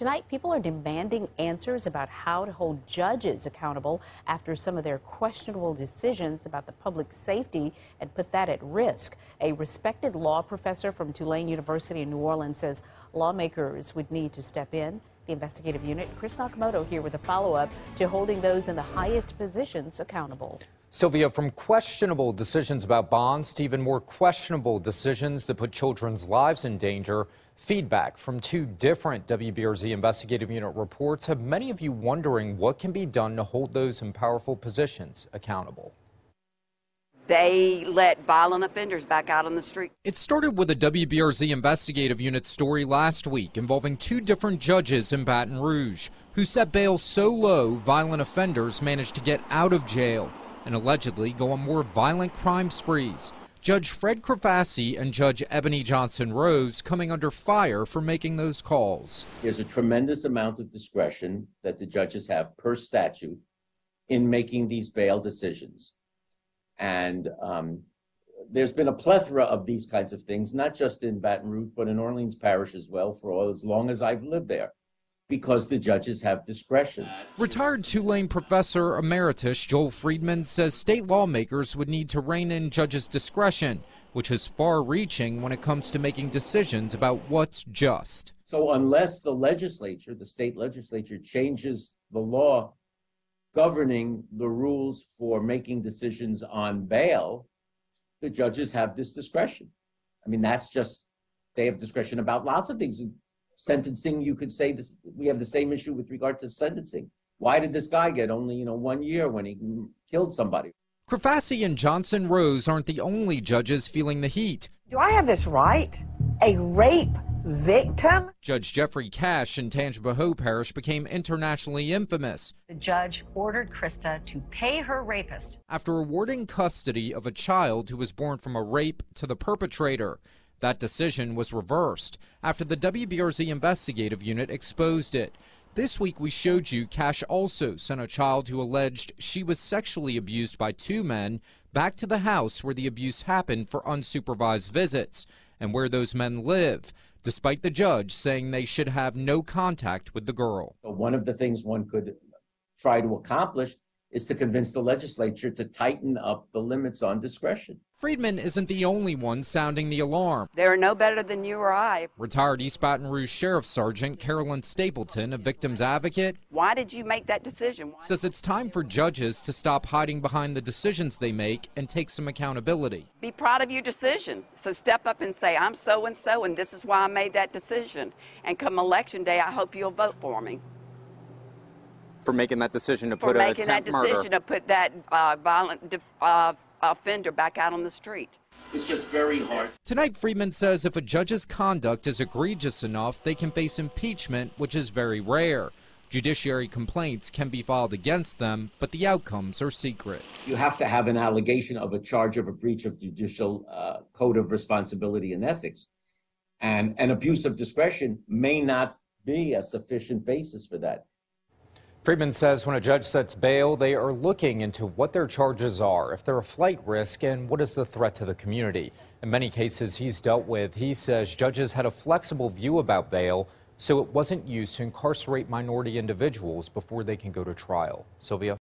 Tonight, people are demanding answers about how to hold judges accountable after some of their questionable decisions about the public safety and put that at risk. A respected law professor from Tulane University in New Orleans says lawmakers would need to step in. The investigative unit, Chris Nakamoto, here with a follow-up to holding those in the highest positions accountable. Sylvia, from questionable decisions about bonds to even more questionable decisions that put children's lives in danger, feedback from two different WBRZ Investigative Unit reports have many of you wondering what can be done to hold those in powerful positions accountable. They let violent offenders back out on the street. It started with a WBRZ Investigative Unit story last week involving two different judges in Baton Rouge who set bail so low violent offenders managed to get out of jail and allegedly go on more violent crime sprees. Judge Fred Crafassi and Judge Ebony Johnson-Rose coming under fire for making those calls. There's a tremendous amount of discretion that the judges have per statute in making these bail decisions. And there's been a plethora of these kinds of things, not just in Baton Rouge, but in Orleans Parish as well, for as long as I've lived there, because the judges have discretion. Retired Tulane professor emeritus Joel Friedman says state lawmakers would need to rein in judges' discretion, which is far-reaching when it comes to making decisions about what's just. So unless the legislature, the state legislature, changes the law governing the rules for making decisions on bail, the judges have this discretion. I mean, that's just, they have discretion about lots of things. Sentencing, you could say this, we have the same issue with regard to sentencing. Why did this guy get only, 1 year when he killed somebody? Crafassi and Johnson-Rose aren't the only judges feeling the heat. Do I have this right? A rape victim? Judge Jeffrey Cash in Tangipahoa Parish became internationally infamous. The judge ordered Krista to pay her rapist after awarding custody of a child who was born from a rape to the perpetrator. That decision was reversed after the WBRZ Investigative Unit exposed it. This week we showed you Cash also sent a child who alleged she was sexually abused by two men back to the house where the abuse happened for unsupervised visits and where those men live, despite the judge saying they should have no contact with the girl. One of the things one could try to accomplish is to convince the legislature to tighten up the limits on discretion. Friedman isn't the only one sounding the alarm. They're no better than you or I. Retired East Baton Rouge Sheriff Sergeant Carolyn Stapleton, a victim's advocate, why did you make that decision? Says it's time for judges to stop hiding behind the decisions they make and take some accountability. Be proud of your decision. So step up and say, I'm so-and-so, and this is why I made that decision. And come election day, I hope you'll vote for me. For making that decision to put an attempt murder. For making that decision to put that violent offender back out on the street. It's just very hard. Tonight, Friedman says if a judge's conduct is egregious enough, they can face impeachment, which is very rare. Judiciary complaints can be filed against them, but the outcomes are secret. You have to have an allegation of a charge of a breach of judicial code of responsibility and ethics. And an abuse of discretion may not be a sufficient basis for that. Friedman says when a judge sets bail, they are looking into what their charges are, if they're a flight risk, and what is the threat to the community. In many cases he's dealt with, he says judges had a flexible view about bail, so it wasn't used to incarcerate minority individuals before they can go to trial. Sylvia?